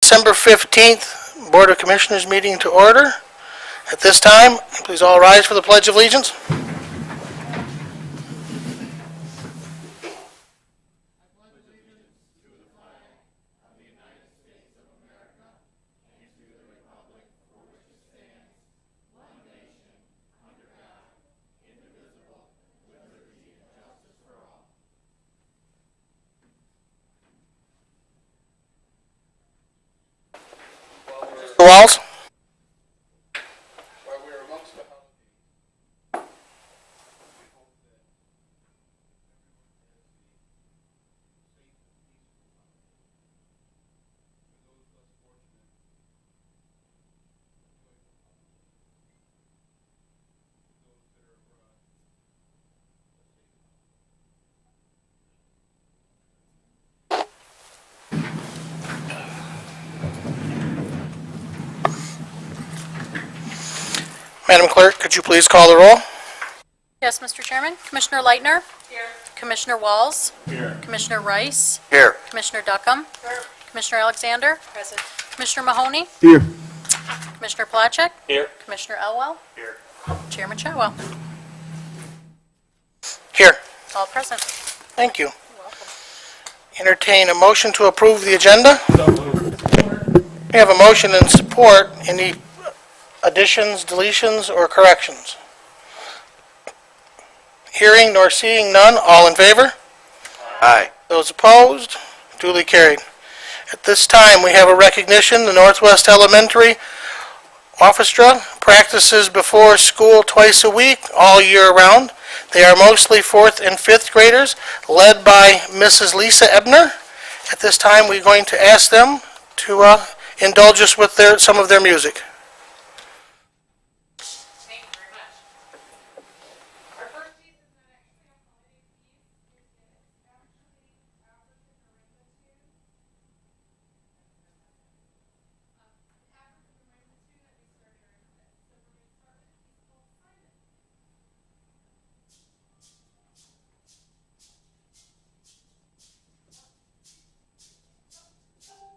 December 15th Board of Commissioners meeting to order. At this time, please all rise for the Pledge of Allegiance. Mr. Walls. Madam Clerk, could you please call the roll? Yes, Mr. Chairman. Commissioner Leitner? Here. Commissioner Walls? Here. Commissioner Rice? Here. Commissioner Duckham? Here. Commissioner Alexander? Present. Commissioner Mahoney? Here. Commissioner Placzek? Here. Commissioner Elwell? Here. Chairman Chadwell? Here. All present. Thank you. You're welcome. Entertain a motion to approve the agenda. We have a motion and support. Any additions, deletions, or corrections? Hearing nor seeing none, all in favor? Aye. Those opposed? Duly carried. At this time, we have a recognition. The Northwest Elementary Orchestra practices before school twice a week, all year round. They are mostly 4th and 5th graders, led by Mrs. Lisa Ebner. At this time, we're going to ask them to indulge us with some of their music. Thank you very much. Our first piece is an actually a holiday piece. It's actually African Marimba tune. African Marimba tune that we started our with. So we're going to start with a piece called Simon.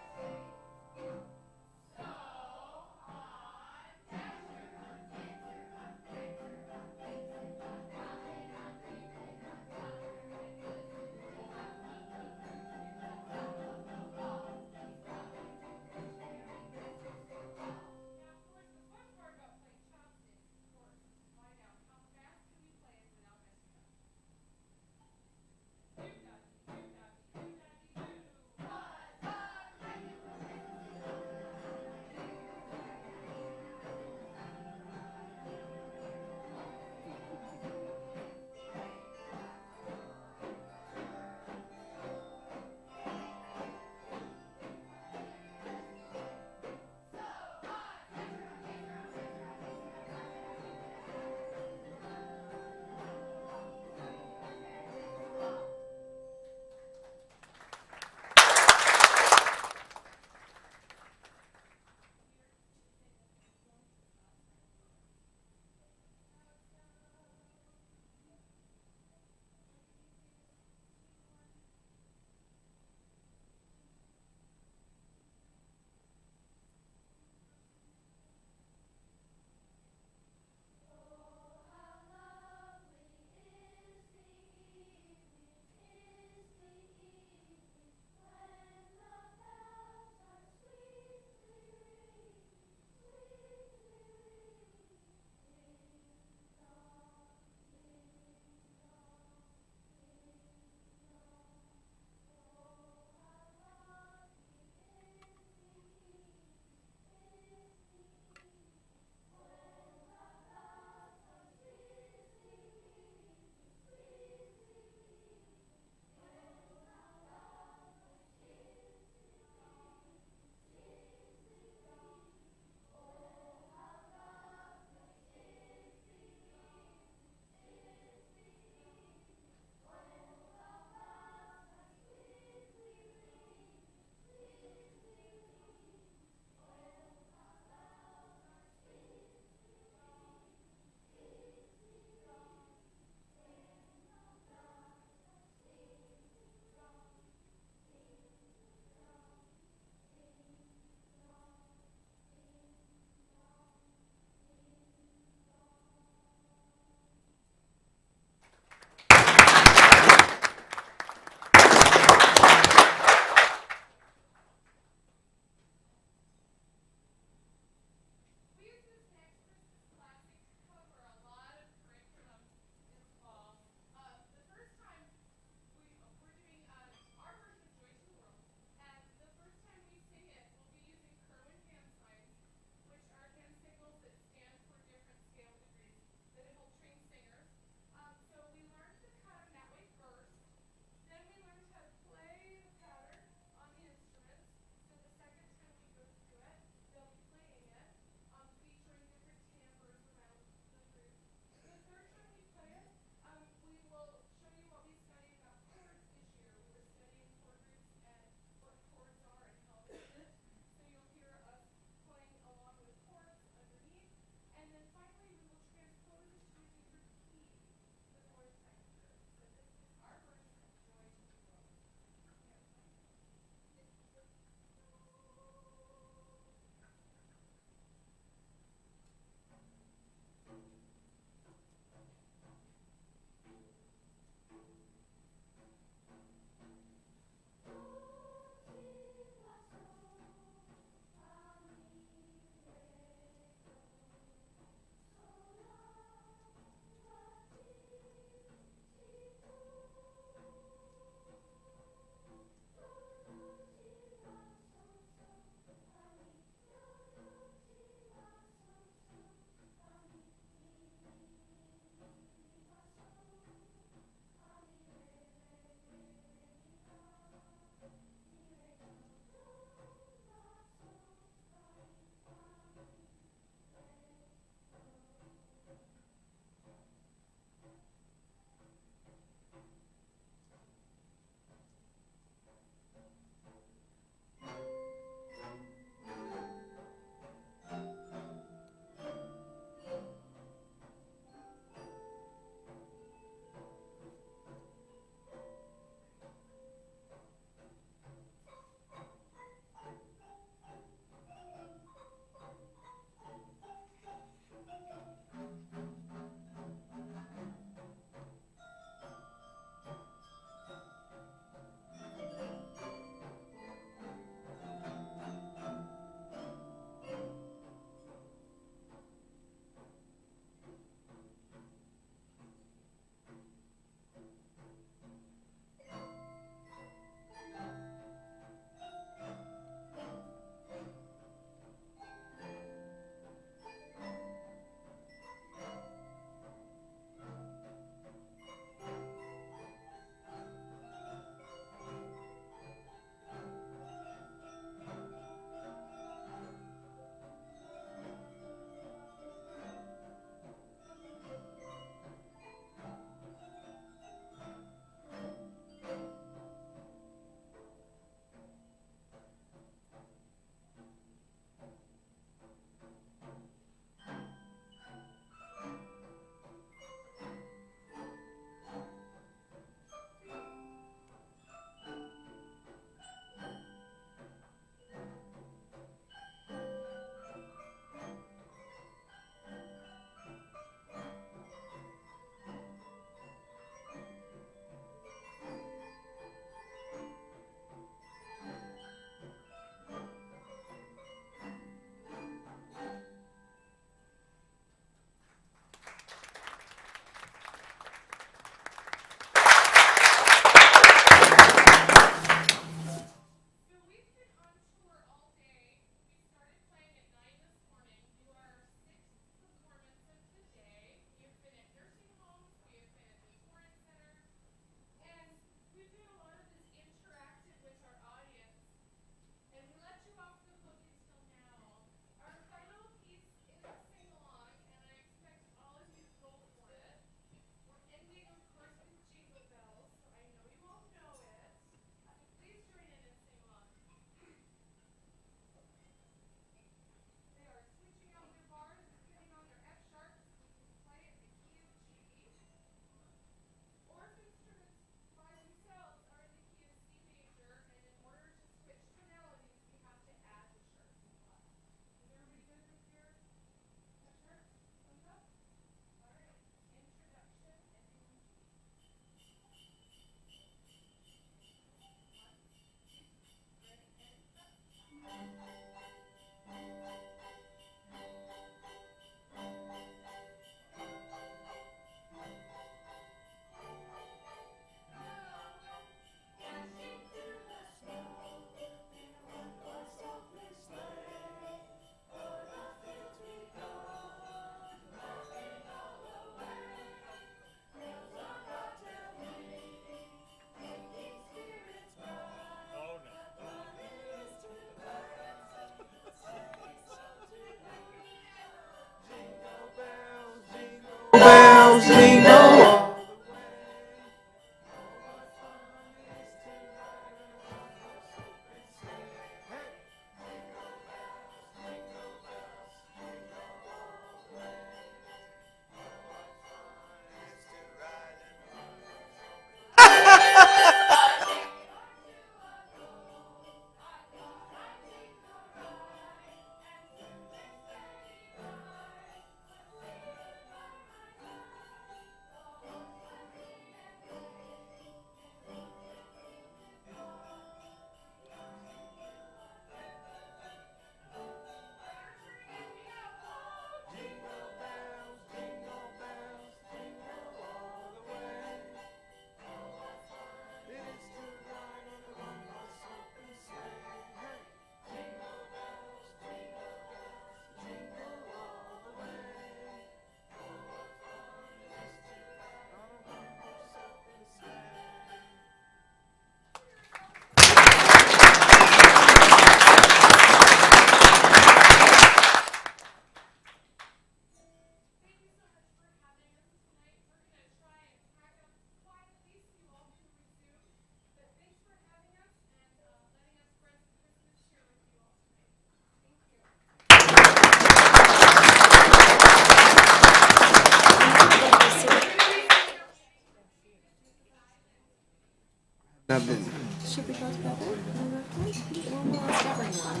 Robin. Should we go together? One more stubborn one.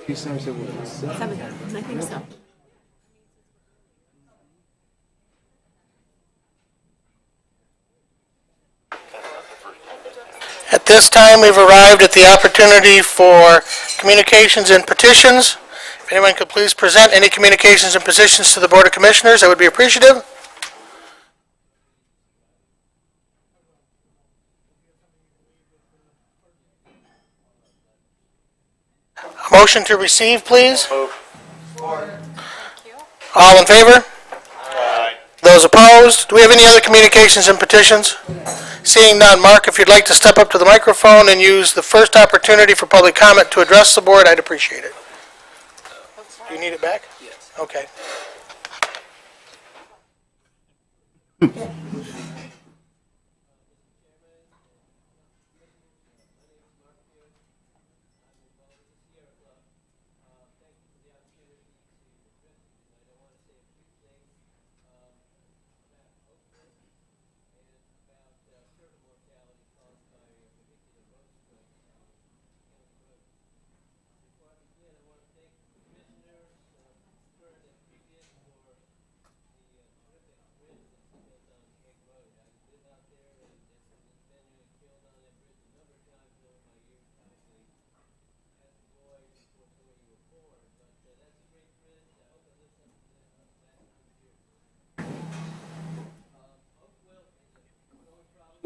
He starts at what? 7, I think so. At this time, we've arrived at the opportunity for communications and petitions. If anyone could please present any communications and petitions to the Board of Commissioners, I would be appreciative. A motion to receive, please. Thank you. All in favor? Those opposed? Do we have any other communications and petitions? Seeing none, Mark, if you'd like to step up to the microphone and use the first opportunity for public comment to address the board, I'd appreciate it. Do you need it back? Yes. Okay.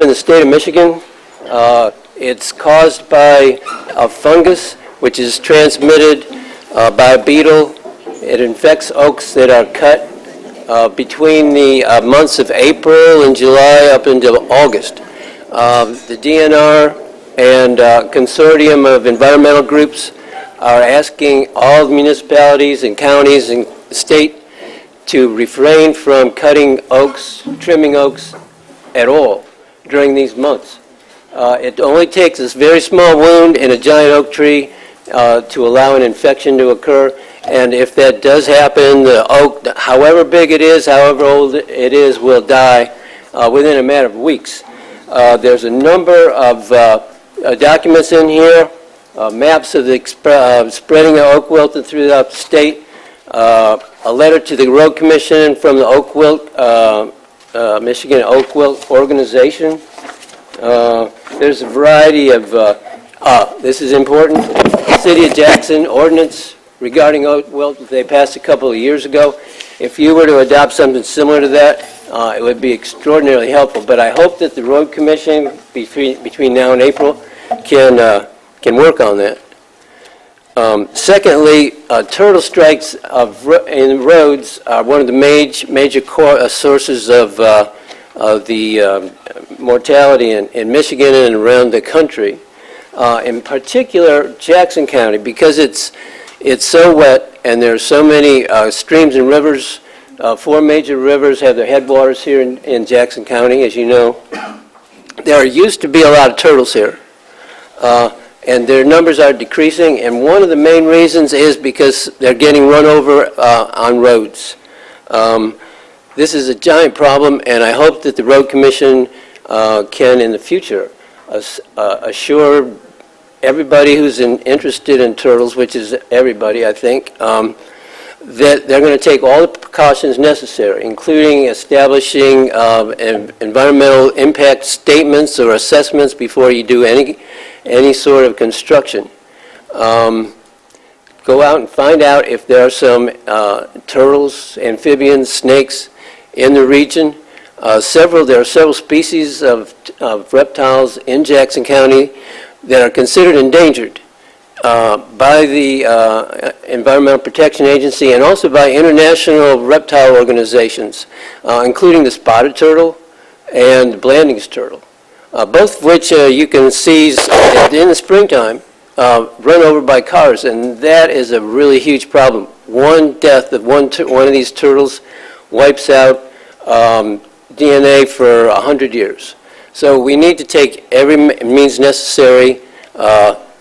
In the state of Michigan, it's caused by a fungus which is transmitted by a beetle. It infects oaks that are cut between the months of April and July up until August. The DNR and consortium of environmental groups are asking all municipalities and counties and state to refrain from cutting oaks, trimming oaks at all during these months. It only takes this very small wound in a giant oak tree to allow an infection to occur, and if that does happen, the oak, however big it is, however old it is, will die within a matter of weeks. There's a number of documents in here, maps of the spreading of oak wilt throughout the state, a letter to the Road Commission from the Oak Wilt Michigan Oak Wilt Organization. There's a variety of, this is important, City of Jackson ordinance regarding oak wilt that they passed a couple of years ago. If you were to adopt something similar to that, it would be extraordinarily helpful. But I hope that the Road Commission between now and April can work on that. Secondly, turtle strikes in roads are one of the major sources of the mortality in Michigan and around the country. In particular, Jackson County, because it's so wet and there's so many streams and rivers. 4 major rivers have their headwaters here in Jackson County, as you know. There used to be a lot of turtles here. And their numbers are decreasing, and one of the main reasons is because they're getting run over on roads. This is a giant problem, and I hope that the Road Commission can, in the future, assure everybody who's interested in turtles, which is everybody, I think, that they're going to take all the precautions necessary, including establishing environmental impact statements or assessments before you do any sort of construction. Go out and find out if there are some turtles, amphibians, snakes in the region. There are several species of reptiles in Jackson County that are considered endangered by the Environmental Protection Agency and also by international reptile organizations, including the spotted turtle and the Blanding's turtle. Both of which you can see in the springtime run over by cars, and that is a really huge problem. One death of one of these turtles wipes out DNA for 100 years. So we need to take every means necessary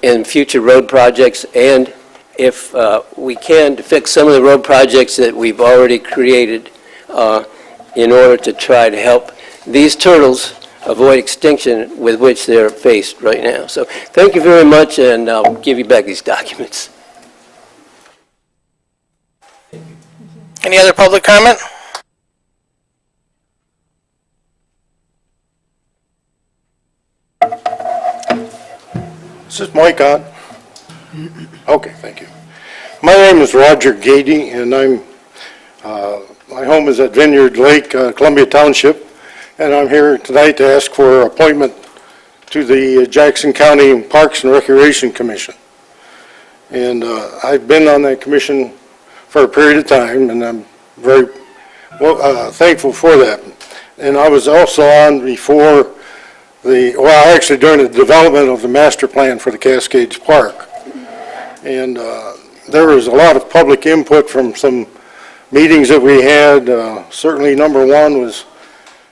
in future road projects, and if we can, to fix some of the road projects that we've already created in order to try to help these turtles avoid extinction with which they're faced right now. So thank you very much, and I'll give you back these documents. Any other public comment? Is this mic on? Okay, thank you. My name is Roger Gady, and my home is at Vineyard Lake, Columbia Township, and I'm here tonight to ask for appointment to the Jackson County Parks and Recreation Commission. And I've been on that commission for a period of time, and I'm very thankful for that. And I was also on before actually during the development of the master plan for the Cascades Park. And there was a lot of public input from some meetings that we had. Certainly number one was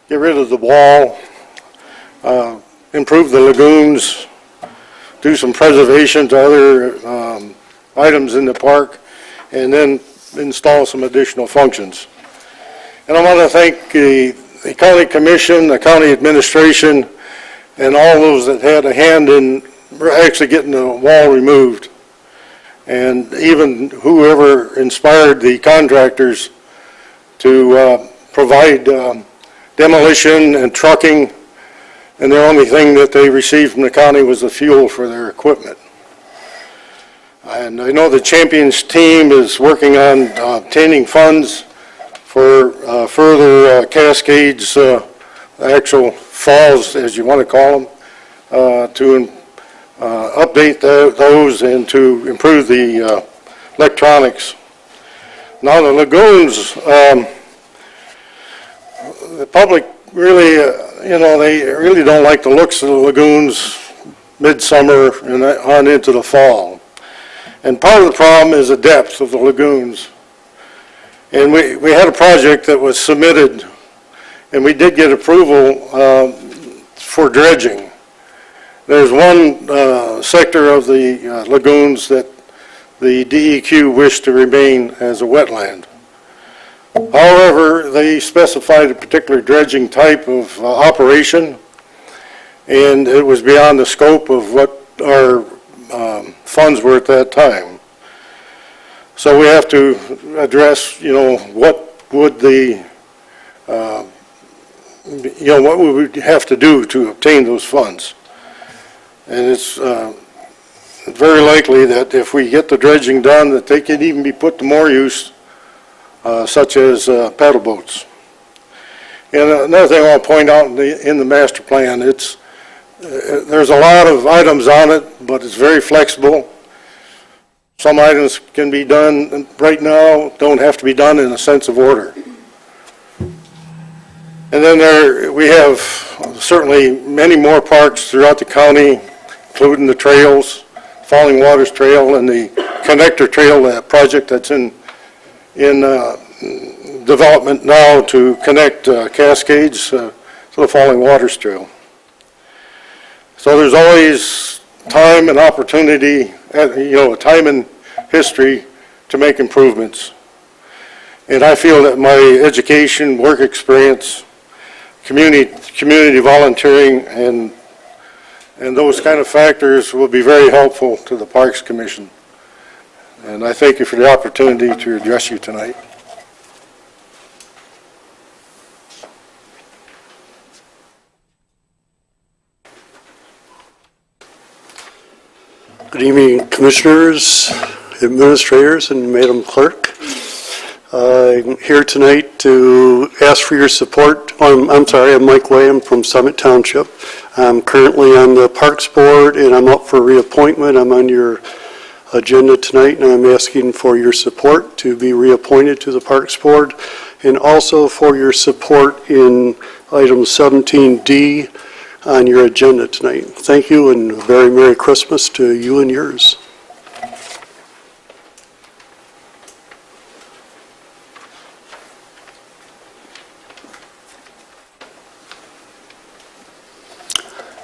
get rid of the wall, improve the lagoons, do some preservation to other items in the park, and then install some additional functions. And I want to thank the county commission, the county administration, and all those that had a hand in actually getting the wall removed. And even whoever inspired the contractors to provide demolition and trucking, and the only thing that they received from the county was the fuel for their equipment. And I know the Champions team is working on obtaining funds for further Cascades, actual falls, as you want to call them, to update those and to improve the electronics. Now the lagoons, the public really, they really don't like the looks of the lagoons midsummer and on into the fall. And part of the problem is the depth of the lagoons. And we had a project that was submitted, and we did get approval for dredging. There's one sector of the lagoons that the DEQ wished to remain as a wetland. However, they specified a particular dredging type of operation, and it was beyond the scope of what our funds were at that time. So we have to address, what would the, what would we have to do to obtain those funds. And it's very likely that if we get the dredging done, that they can even be put to more use, such as paddle boats. And another thing I want to point out in the master plan, there's a lot of items on it, but it's very flexible. Some items can be done right now, don't have to be done in a sense of order. And then we have certainly many more parks throughout the county, including the trails, Falling Waters Trail and the Connector Trail, that project that's in development now to connect Cascades to the Falling Waters Trail. So there's always time and opportunity, time and history to make improvements. And I feel that my education, work experience, community volunteering, and those kind of factors will be very helpful to the Parks Commission. And I thank you for the opportunity to address you tonight. Good evening, Commissioners, Administrators, and Madam Clerk. I'm here tonight to ask for your support. I'm Mike Way. I'm from Summit Township. I'm currently on the Parks Board, and I'm up for reappointment. I'm on your agenda tonight, and I'm asking for your support to be reappointed to the Parks Board, and also for your support in item 17D on your agenda tonight. Thank you, and a very Merry Christmas to you and yours.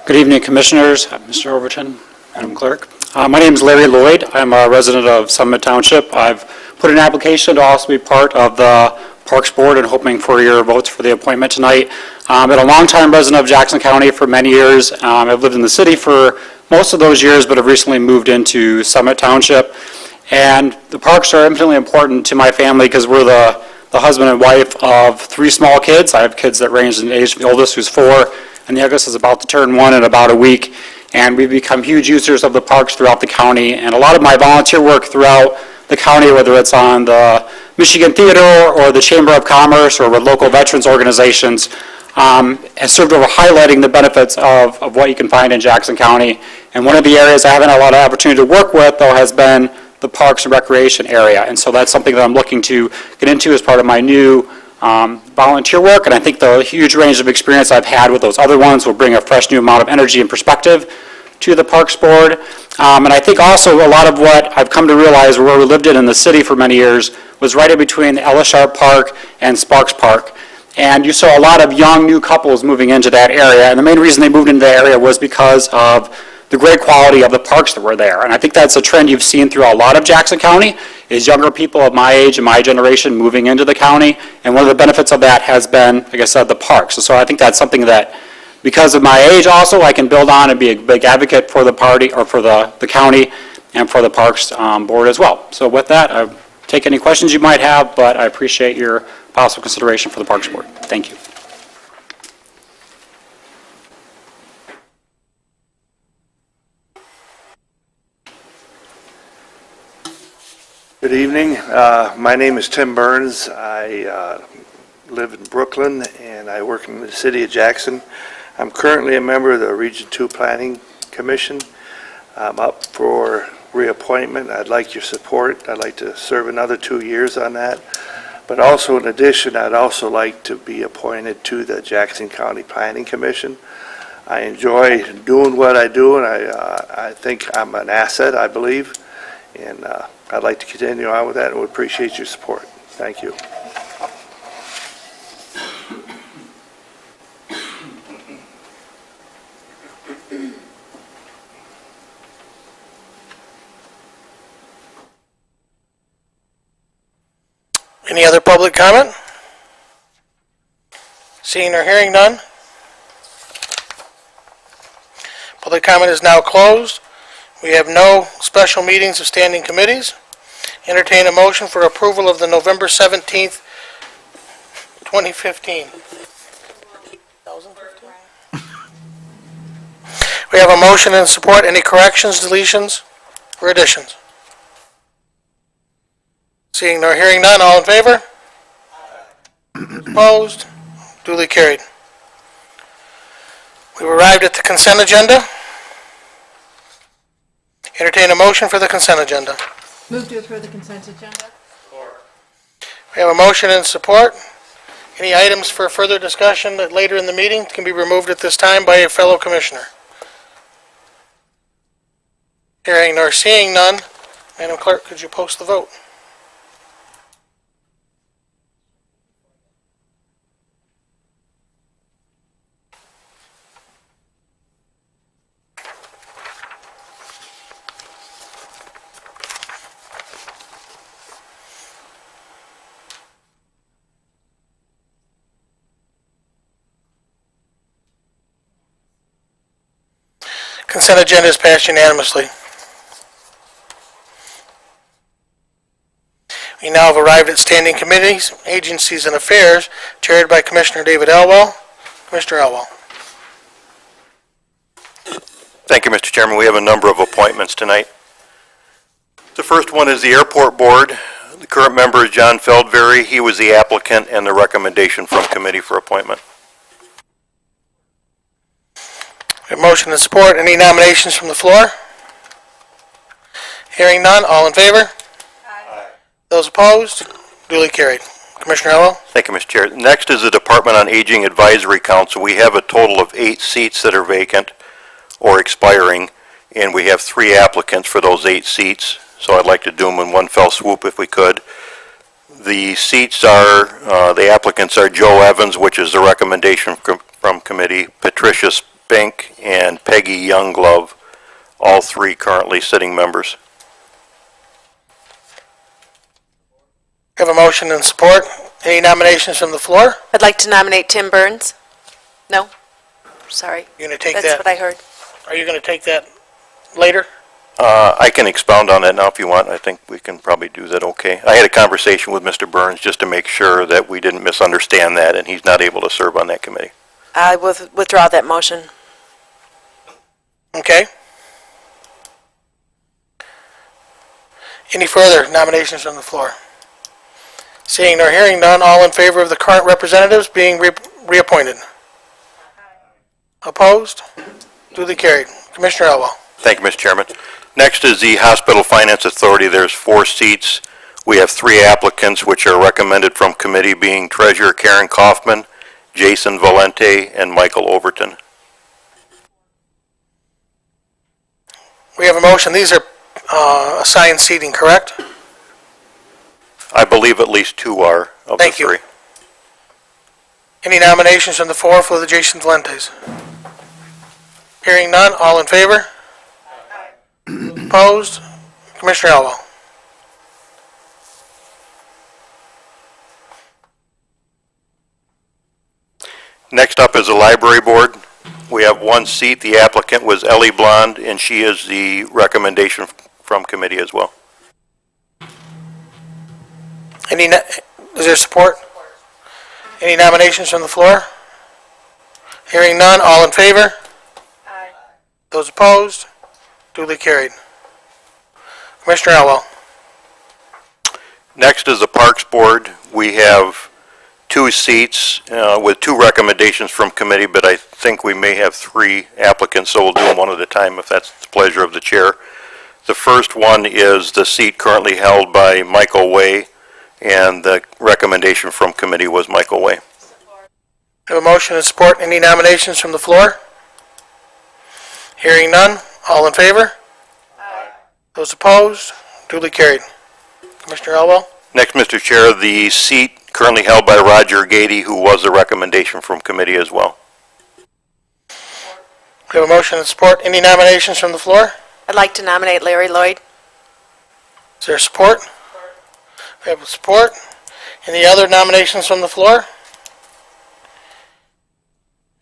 Good evening, Commissioners, Mr. Overton, Madam Clerk. My name is Larry Lloyd. I'm a resident of Summit Township. I've put an application to also be part of the Parks Board and hoping for your votes for the appointment tonight. I've been a longtime resident of Jackson County for many years. I've lived in the city for most of those years, but have recently moved into Summit Township. And the parks are infinitely important to my family because we're the husband and wife of 3 small kids. I have kids that range in age, the oldest who's 4, and the youngest is about to turn 1 in about a week. And we've become huge users of the parks throughout the county. And a lot of my volunteer work throughout the county, whether it's on the Michigan Theater or the Chamber of Commerce or with local veterans organizations, has served over highlighting the benefits of what you can find in Jackson County. And one of the areas I haven't had a lot of opportunity to work with, though, has been the Parks and Recreation area. And so that's something that I'm looking to get into as part of my new volunteer work. And I think the huge range of experience I've had with those other ones will bring a fresh new amount of energy and perspective to the Parks Board. And I think also a lot of what I've come to realize where we lived in the city for many years was right in between the Ellis Sharp Park and Sparks Park. And you saw a lot of young new couples moving into that area. And the main reason they moved into that area was because of the great quality of the parks that were there. And I think that's a trend you've seen throughout a lot of Jackson County, is younger people of my age and my generation moving into the county. And one of the benefits of that has been, like I said, the parks. And so I think that's something that, because of my age also, I can build on and be a big advocate for the party, or for the county, and for the Parks Board as well. So with that, I'll take any questions you might have, but I appreciate your possible consideration for the Parks Board. Thank you. Good evening. My name is Tim Burns. I live in Brooklyn and I work in the city of Jackson. I'm currently a member of the Region 2 Planning Commission. I'm up for reappointment. I'd like your support. I'd like to serve another 2 years on that. But also, in addition, I'd also like to be appointed to the Jackson County Planning Commission. I enjoy doing what I do, and I think I'm an asset, I believe. And I'd like to continue on with that and would appreciate your support. Thank you. Any other public comment? Seeing or hearing none? Public comment is now closed. We have no special meetings of standing committees. Entertain a motion for approval of the November 17th, 2015. We have a motion and support. Any corrections, deletions, or additions? Seeing nor hearing none, all in favor? Opposed? Duly carried. We've arrived at the consent agenda. Entertain a motion for the consent agenda. Move to approve the consent agenda. We have a motion and support. Any items for further discussion that later in the meeting can be removed at this time by a fellow commissioner? Hearing nor seeing none, Madam Clerk, could you post the vote? Consent agenda is passed unanimously. We now have arrived at standing committees, agencies, and affairs, chaired by Commissioner David Elwell. Commissioner Elwell. Thank you, Mr. Chairman. We have a number of appointments tonight. The first one is the Airport Board. The current member is John Feldberry. He was the applicant and the recommendation from committee for appointment. We have motion and support. Any nominations from the floor? Hearing none, all in favor? Aye. Those opposed? Duly carried. Commissioner Elwell. Thank you, Mr. Chair. Next is the Department on Aging Advisory Council. We have a total of 8 seats that are vacant or expiring, and we have 3 applicants for those 8 seats. So I'd like to do them in one fell swoop if we could. The seats are, the applicants are Joe Evans, which is the recommendation from committee, Patricia Spink, and Peggy Younglove, all 3 currently sitting members. We have a motion and support. Any nominations from the floor? I'd like to nominate Tim Burns. No? Sorry. You're going to take That's that, what I heard. are you going to take that later? I can expound on that now if you want. I think we can probably do that okay. I had a conversation with Mr. Burns just to make sure that we didn't misunderstand that, and he's not able to serve on that committee. I will withdraw that motion. Okay. Any further nominations from the floor? Seeing nor hearing none, all in favor of the current representatives being reappointed? Opposed? Duly carried. Commissioner Elwell. Thank you, Mr. Chairman. Next is the Hospital Finance Authority. There's 4 seats. We have 3 applicants which are recommended from committee, being Treasurer Karen Kaufman, Jason Valente, and Michael Overton. We have a motion. These are assigned seating, correct? I believe at least 2 are of the Thank you. 3. Any nominations from the floor for the Jason Valentes? Hearing none, all in favor? Opposed? Commissioner Elwell. Next up is the Library Board. We have 1 seat. The applicant was Ellie Blond, and she is the recommendation from committee as well. Is there support? Any nominations from the floor? Hearing none, all in favor? Aye. Those opposed? Duly carried. Commissioner Elwell. Next is the Parks Board. We have 2 seats with 2 recommendations from committee, but I think we may have 3 applicants, so we'll do them one at a time if that's the pleasure of the chair. The first one is the seat currently held by Michael Way, and the recommendation from committee was Michael Way. I have a motion and support. Any nominations from the floor? Hearing none, all in favor? Aye. Those opposed? Duly carried. Commissioner Elwell. Next, Mr. Chair, the seat currently held by Roger Gady, who was a recommendation from committee as well. We have a motion and support. Any nominations from the floor? I'd like to nominate Larry Lloyd. Is there support? We have support. Any other nominations from the floor?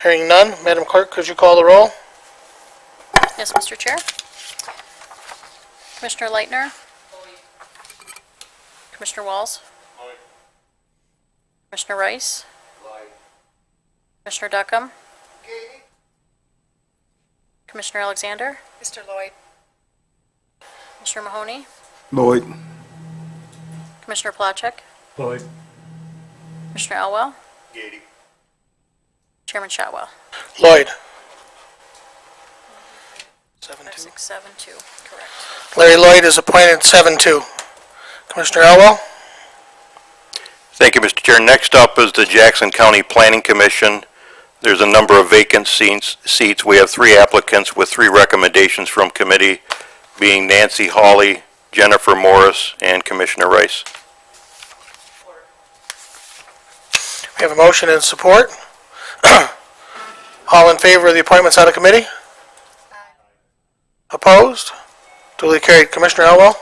Hearing none, Madam Clerk, could you call the roll? Yes, Mr. Chair. Commissioner Leitner? Commissioner Walls? Commissioner Rice? Commissioner Duckham? Commissioner Alexander? Mr. Lloyd. Commissioner Mahoney? Lloyd. Commissioner Placzek? Lloyd. Commissioner Elwell? Chairman Shotwell? Lloyd. 7-2. 5672, correct. Larry Lloyd is appointed 7-2. Commissioner Elwell. Thank you, Mr. Chair. Next up is the Jackson County Planning Commission. There's a number of vacant seats. We have 3 applicants with 3 recommendations from committee, being Nancy Hawley, Jennifer Morris, and Commissioner Rice. We have a motion and support. All in favor of the appointments out of committee? Opposed? Duly carried. Commissioner Elwell.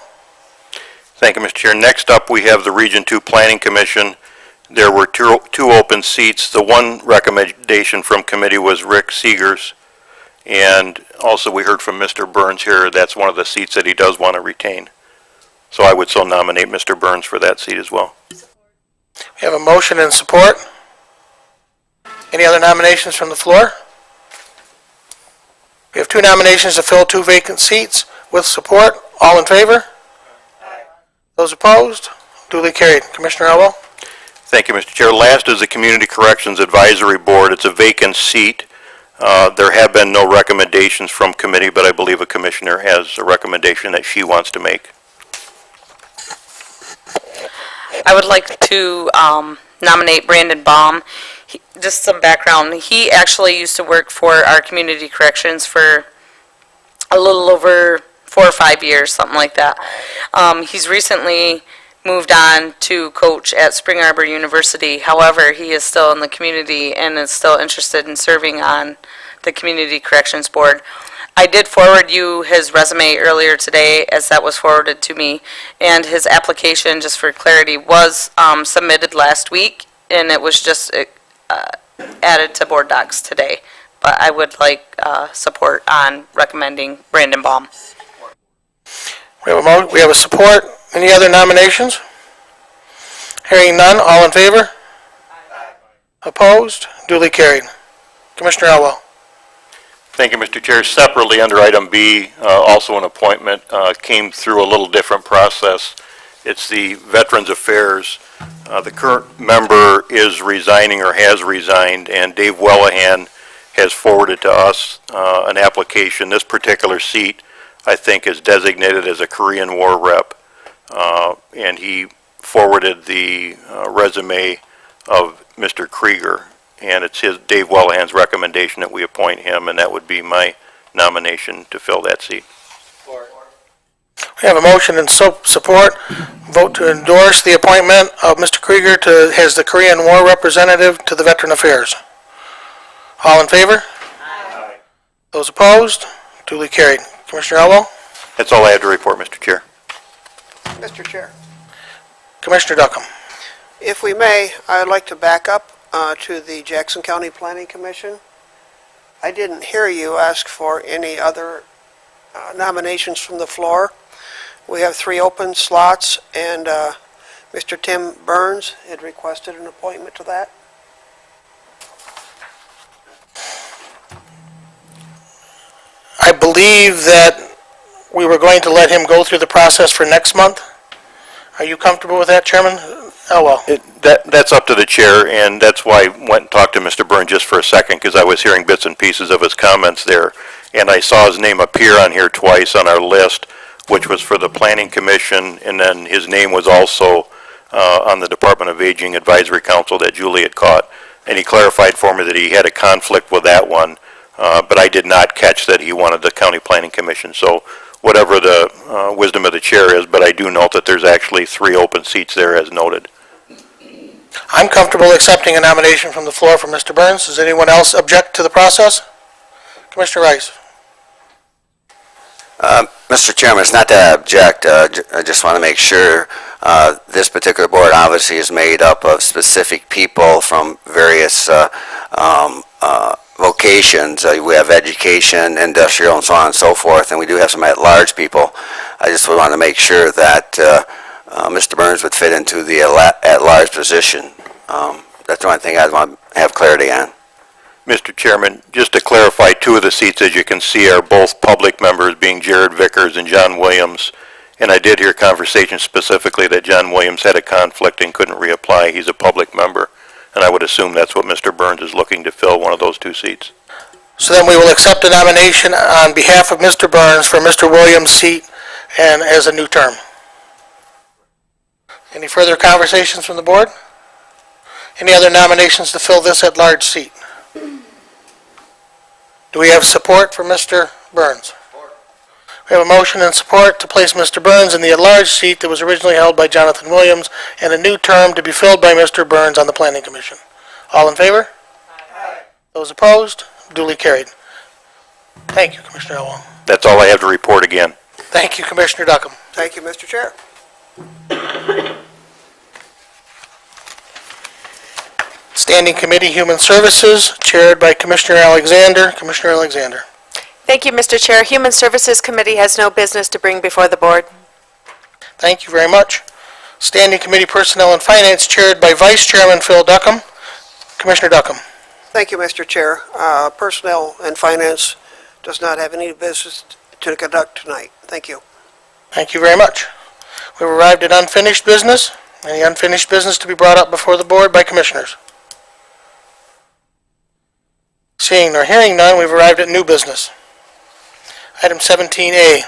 Thank you, Mr. Chair. Next up, we have the Region 2 Planning Commission. There were 2 open seats. The one recommendation from committee was Rick Seegers, and also we heard from Mr. Burns here. That's one of the seats that he does want to retain. So I would so nominate Mr. Burns for that seat as well. We have a motion and support. Any other nominations from the floor? We have 2 nominations to fill 2 vacant seats with support. All in favor? Those opposed? Duly carried. Commissioner Elwell. Thank you, Mr. Chair. Last is the Community Corrections Advisory Board. It's a vacant seat. There have been no recommendations from committee, but I believe a commissioner has a recommendation that she wants to make. I would like to nominate Brandon Baum. Just some background. He actually used to work for our community corrections for a little over 4 or 5 years, something like that. He's recently moved on to coach at Spring Arbor University. However, he is still in the community and is still interested in serving on the Community Corrections Board. I did forward you his resume earlier today, as that was forwarded to me, and his application, just for clarity, was submitted last week, and it was just added to board docs today. But I would like support on recommending Brandon Baum. We have a support. Any other nominations? Hearing none, all in favor? Opposed? Duly carried. Commissioner Elwell. Thank you, Mr. Chair. Separately, under item B, also an appointment, came through a little different process. It's the Veterans Affairs. The current member is resigning or has resigned, and Dave Wellahan has forwarded to us an application. This particular seat, I think, is designated as a Korean War rep, and he forwarded the resume of Mr. Krieger, and it's Dave Wellahan's recommendation that we appoint him, and that would be my nomination to fill that seat. We have a motion and support. Vote to endorse the appointment of Mr. Krieger as the Korean War representative to the Veteran Affairs. All in favor? Aye. Those opposed? Duly carried. Commissioner Elwell? That's all I have to report, Mr. Chair. Mr. Chair, Commissioner Duckham. if we may, I'd like to back up to the Jackson County Planning Commission. I didn't hear you ask for any other nominations from the floor. We have 3 open slots, and Mr. Tim Burns had requested an appointment to that. I believe that we were going to let him go through the process for next month. Are you comfortable with that, Chairman Elwell? That's up to the chair, and that's why I went and talked to Mr. Byrne just for a second, because I was hearing bits and pieces of his comments there, and I saw his name appear on here twice on our list, which was for the Planning Commission, and then his name was also on the Department of Aging Advisory Council that Julie had caught, and he clarified for me that he had a conflict with that one, but I did not catch that he wanted the County Planning Commission, so whatever the wisdom of the chair is, but I do note that there's actually 3 open seats there as noted. I'm comfortable accepting a nomination from the floor for Mr. Burns. Does anyone else object to the process? Commissioner Rice. Mr. Chairman, it's not that I object. I just want to make sure this particular board obviously is made up of specific people from various vocations. We have education, industrial, and so on and so forth, and we do have some at-large people. I just would want to make sure that Mr. Burns would fit into the at-large position. That's the only thing I'd want to have clarity on. Mr. Chairman, just to clarify, 2 of the seats, as you can see, are both public members, being Jared Vickers and John Williams. And I did hear conversation specifically that John Williams had a conflict and couldn't reapply. He's a public member, and I would assume that's what Mr. Burns is looking to fill, one of those 2 seats. So then we will accept a nomination on behalf of Mr. Burns for Mr. Williams' seat and as a new term. Any further conversations from the board? Any other nominations to fill this at-large seat? Do we have support for Mr. Burns? We have a motion and support to place Mr. Burns in the at-large seat that was originally held by Jonathan Williams and a new term to be filled by Mr. Burns on the Planning Commission. All in favor? Aye. Those opposed? Duly carried. Thank you, Commissioner Elwell. That's all I have to report again. Thank you, Commissioner Duckham. Thank you, Mr. Chair. Standing Committee Human Services, chaired by Commissioner Alexander. Commissioner Alexander. Thank you, Mr. Chair. Human Services Committee has no business to bring before the board. Thank you very much. Standing Committee Personnel and Finance, chaired by Vice Chairman Phil Duckham. Commissioner Duckham. Thank you, Mr. Chair. Personnel and Finance does not have any business to conduct tonight. Thank you. Thank you very much. We've arrived at unfinished business. Any unfinished business to be brought up before the board by commissioners? Seeing nor hearing none, we've arrived at new business. Item 17A,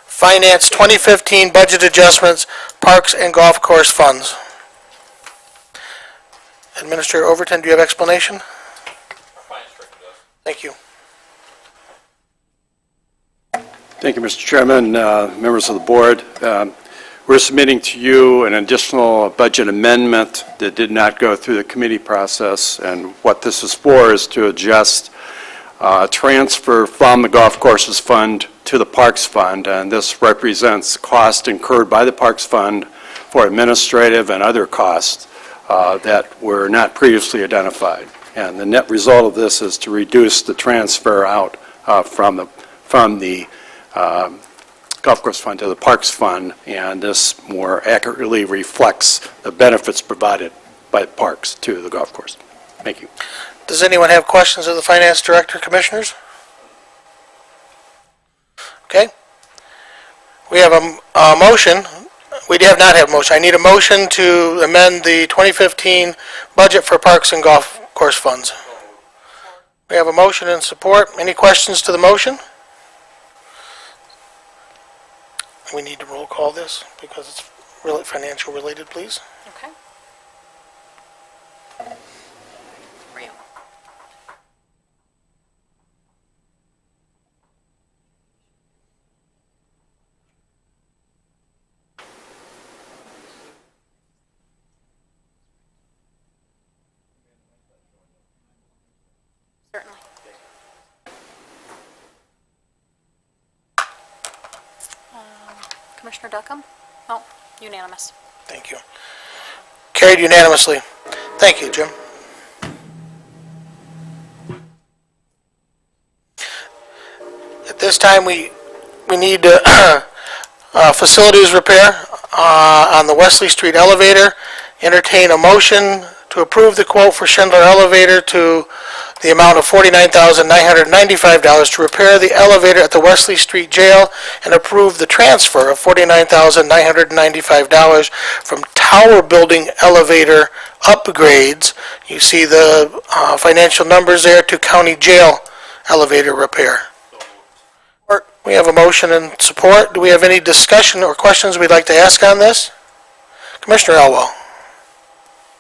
Finance 2015 Budget Adjustments, Parks and Golf Course Funds. Administrator Overton, do you have explanation? Thank you. Thank you, Mr. Chairman, members of the board. We're submitting to you an additional budget amendment that did not go through the committee process, and what this is for is to adjust transfer from the golf courses fund to the Parks Fund, and this represents cost incurred by the Parks Fund for administrative and other costs that were not previously identified. And the net result of this is to reduce the transfer out from the Golf Course Fund to the Parks Fund, and this more accurately reflects the benefits provided by parks to the golf course. Thank you. Does anyone have questions of the Finance Director, Commissioners? Okay. We have a motion. We have not have a motion. I need a motion to amend the 2015 budget for Parks and Golf Course Funds. We have a motion and support. Any questions to the motion? We need to roll call this because it's really financial related, please. Okay. For you. Certainly. Commissioner Duckham? Oh, unanimous. Thank you. Carried unanimously. Thank you, Jim. At this time, we need facilities repair on the Wesley Street elevator. Entertain a motion to approve the quote for Schindler Elevator to the amount of $49,995 to repair the elevator at the Wesley Street Jail, and approve the transfer of $49,995 from tower building elevator upgrades. You see the financial numbers there, to county jail elevator repair. We have a motion and support. Do we have any discussion or questions we'd like to ask on this? Commissioner Elwell.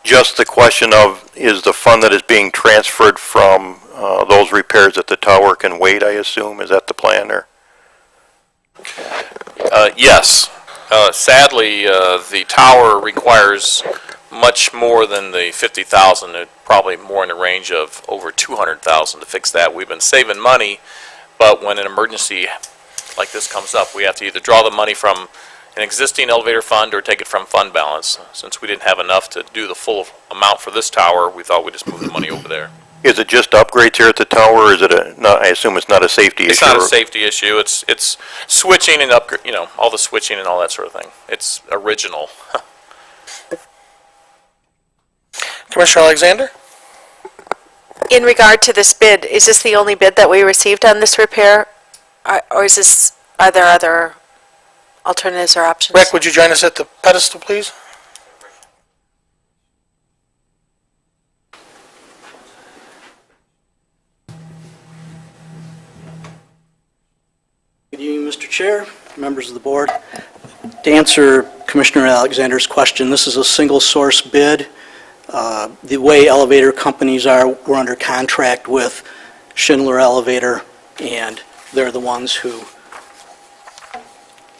Just the question of, is the fund that is being transferred from those repairs at the tower can wait, I assume? Is that the plan, or? Yes. Sadly, the tower requires much more than the $50,000, probably more in the range of over $200,000 to fix that. We've been saving money, but when an emergency like this comes up, we have to either draw the money from an existing elevator fund or take it from fund balance. Since we didn't have enough to do the full amount for this tower, we thought we'd just move the money over there. Is it just upgrades here at the tower, or is it I assume it's not a safety issue? It's not a safety issue. It's switching and upgrade, all the switching and all that sort of thing. It's original. Commissioner Alexander? In regard to this bid, is this the only bid that we received on this repair? Or are there other alternatives or options? Rick, would you join us at the pedestal, please? Good evening, Mr. Chair, members of the board. To answer Commissioner Alexander's question, this is a single source bid. The way elevator companies are, we're under contract with Schindler Elevator, and they're the ones who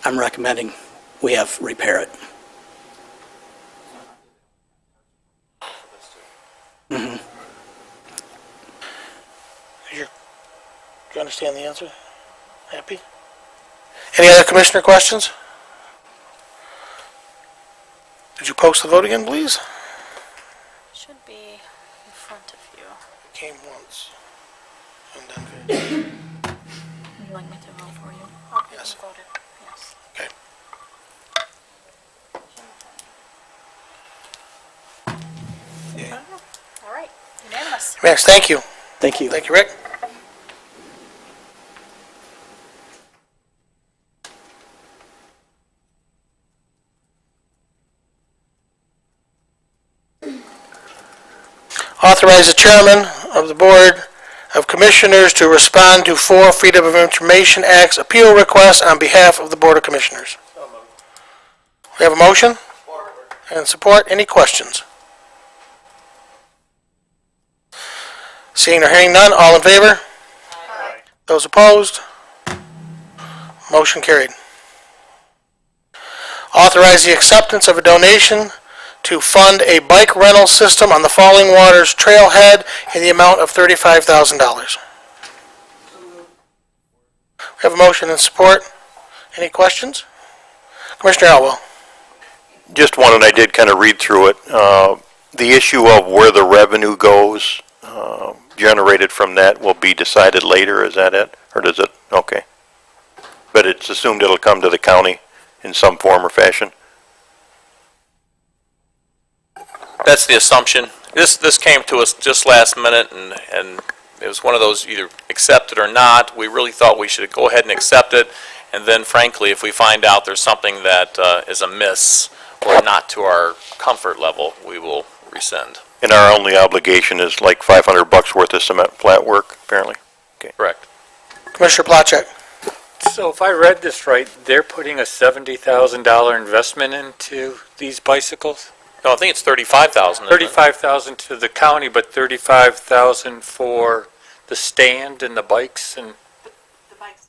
I'm recommending we have repair it. Do you understand the answer? Happy? Any other commissioner questions? Did you post the vote again, please? Should be in front of you. It came once. And then, Would you like me to vote for you? Yes. You voted, yes. okay. All right, unanimous. Max, thank you. Thank you. Thank you, Rick. Authorize the chairman of the Board of Commissioners to respond to 4 Freedom of Information Act's appeal requests on behalf of the Board of Commissioners. We have a motion and support. Any questions? Seeing or hearing none, all in favor? Aye. Those opposed? Motion carried. Authorize the acceptance of a donation to fund a bike rental system on the Falling Waters Trailhead in the amount of $35,000. We have a motion and support. Any questions? Commissioner Elwell. Just one, and I did kind of read through it. The issue of where the revenue goes generated from that will be decided later, is that it? Or does it? Okay. But it's assumed it'll come to the county in some form or fashion? That's the assumption. This came to us just last minute, and it was one of those either accept it or not. We really thought we should go ahead and accept it, and then frankly, if we find out there's something that is amiss or not to our comfort level, we will rescind. And our only obligation is like $500 worth of cement flat work, apparently? Okay. Correct. Commissioner Placzek. So if I read this right, they're putting a $70,000 investment into these bicycles? No, I think it's $35,000. $35,000 to the county, but $35,000 for the stand and the bikes and? The bikes.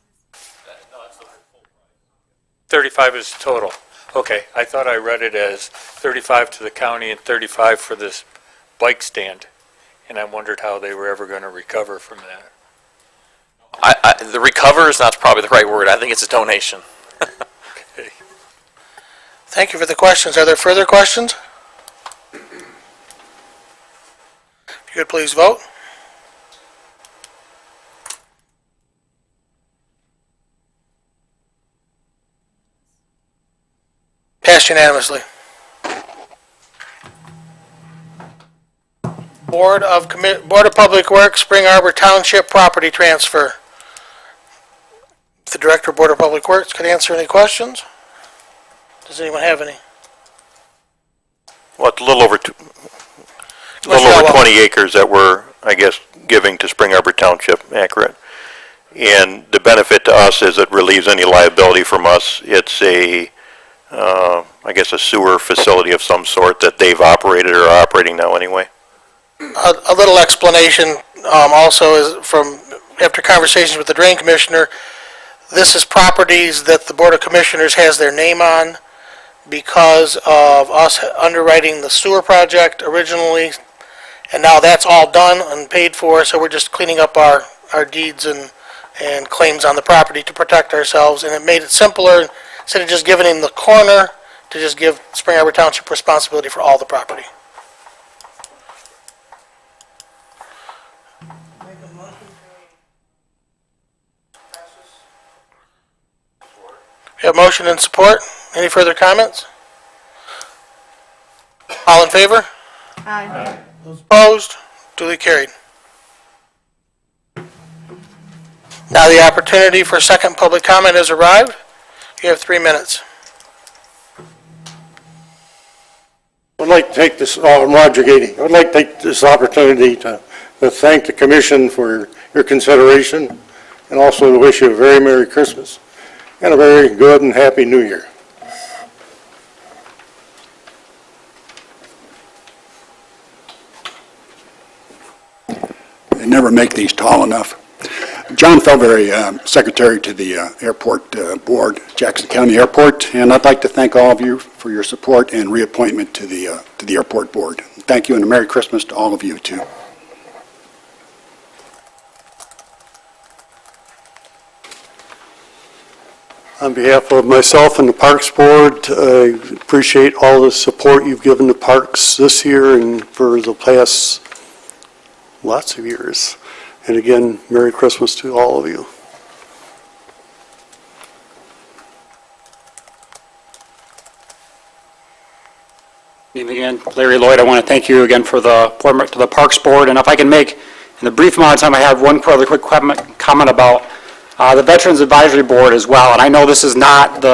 35 is total. Okay, I thought I read it as 35 to the county and 35 for this bike stand, and I wondered how they were ever going to recover from that. The recover is not probably the right word. I think it's a donation. Okay. Thank you for the questions. Are there further questions? If you could please vote. Passed unanimously. Board of Public Works, Spring Arbor Township property transfer. If the Director of Board of Public Works could answer any questions. Does anyone have any? Well, it's a little over 20 acres that we're, I guess, giving to Spring Arbor Township, accurate. And the benefit to us is it relieves any liability from us. It's a, I guess, a sewer facility of some sort that they've operated or are operating now anyway. A little explanation also is from, after conversations with the Drain Commissioner, this is properties that the Board of Commissioners has their name on because of us underwriting the sewer project originally, and now that's all done and paid for, so we're just cleaning up our deeds and claims on the property to protect ourselves, and it made it simpler, instead of just giving him the corner, to just give Spring Arbor Township responsibility for all the property. We have motion and support. Any further comments? All in favor? Aye. Those opposed? Duly carried. Now the opportunity for second public comment has arrived. You have 3 minutes. I'd like to take this, I'm Roger Gady. I'd like to take this opportunity to thank the commission for your consideration and also to wish you a very Merry Christmas and a very good and happy New Year. They never make these tall enough. John Felberry, Secretary to the Airport Board, Jackson County Airport, and I'd like to thank all of you for your support and reappointment to the Airport Board. Thank you, and a Merry Christmas to all of you, too. On behalf of myself and the Parks Board, I appreciate all the support you've given the parks this year and for the past lots of years. And again, Merry Christmas to all of you. Evening again, Larry Lloyd. I want to thank you again for the appointment to the Parks Board. And if I can make, in the brief amount of time I have, one really quick comment about the Veterans Advisory Board as well. And I know this is not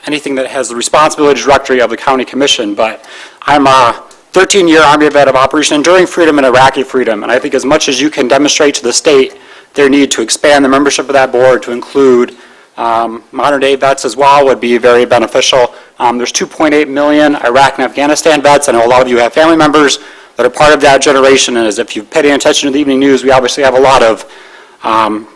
anything that has the responsibility directory of the County Commission, but I'm a 13-year Army vet of Operation Enduring Freedom and Iraqi Freedom. And I think as much as you can demonstrate to the state their need to expand the membership of that board to include modern-day vets as well would be very beneficial. There's 2.8 million Iraq and Afghanistan vets. I know a lot of you have family members that are part of that generation, and as if you've paid any attention to the evening news, we obviously have a lot of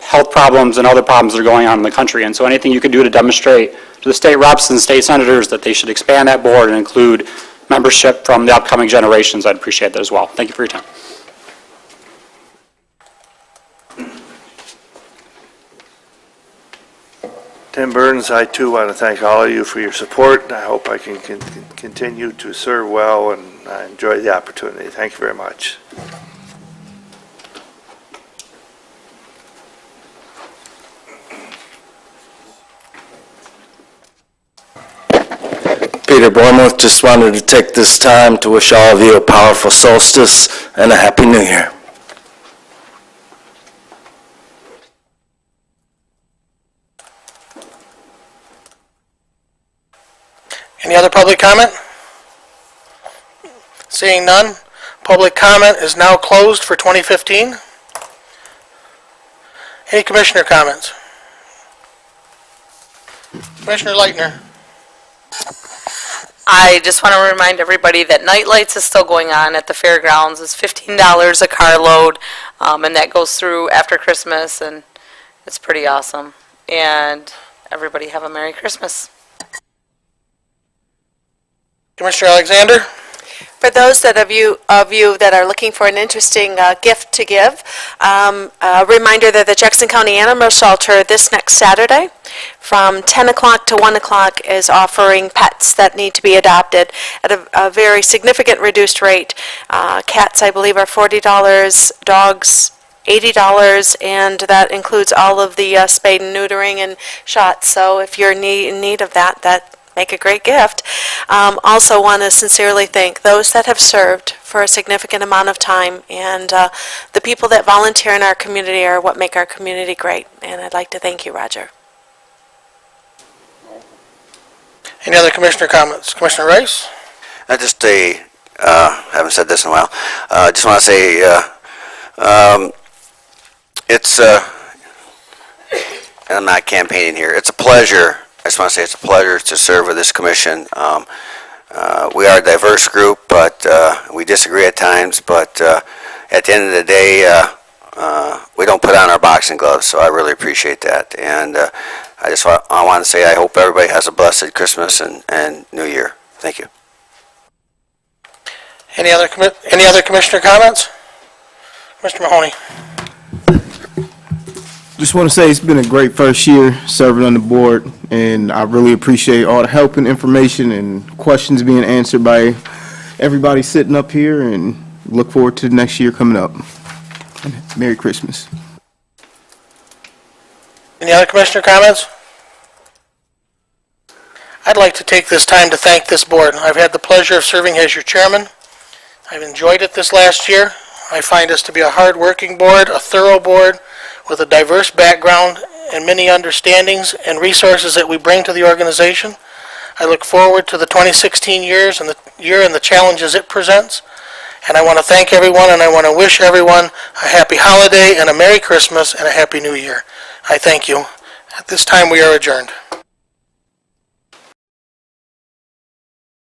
health problems and other problems that are going on in the country. And so anything you can do to demonstrate to the state reps and state senators that they should expand that board and include membership from the upcoming generations, I'd appreciate that as well. Thank you for your time. Tim Burns, I too want to thank all of you for your support. I hope I can continue to serve well, and I enjoy the opportunity. Thank you very much. Peter Bournemouth, just wanted to take this time to wish all of you a powerful solstice and a Happy New Year. Any other public comment? Seeing none, public comment is now closed for 2015. Any commissioner comments? Commissioner Leitner. I just want to remind everybody that Night Lights is still going on at the fairgrounds. It's $15 a carload, and that goes through after Christmas, and it's pretty awesome. And everybody have a Merry Christmas. Commissioner Alexander. For those of you that are looking for an interesting gift to give, a reminder that the Jackson County Animal Shelter this next Saturday from 10 o'clock to 1 o'clock is offering pets that need to be adopted at a very significant reduced rate. Cats, I believe, are $40, dogs $80, and that includes all of the spade and neutering and shots. So if you're in need of that make a great gift. Also want to sincerely thank those that have served for a significant amount of time, and the people that volunteer in our community are what make our community great, and I'd like to thank you, Roger. Any other commissioner comments? Commissioner Rice? Haven't said this in a while. Just want to say, and I'm not campaigning here, it's a pleasure. I just want to say it's a pleasure to serve with this commission. We are a diverse group, but we disagree at times, but at the end of the day, we don't put on our boxing gloves, so I really appreciate that. And I want to say I hope everybody has a blessed Christmas and New Year. Thank you. Any other commissioner comments? Mr. Mahoney. Just want to say it's been a great first year serving on the board, and I really appreciate all the help and information and questions being answered by everybody sitting up here, and look forward to the next year coming up. Merry Christmas. Any other commissioner comments? I'd like to take this time to thank this board. I've had the pleasure of serving as your chairman. I've enjoyed it this last year. I find us to be a hard-working board, a thorough board, with a diverse background and many understandings and resources that we bring to the organization. I look forward to the 2016 year and the challenges it presents. And I want to thank everyone, and I want to wish everyone a happy holiday and a Merry Christmas and a Happy New Year. I thank you. At this time, we are adjourned.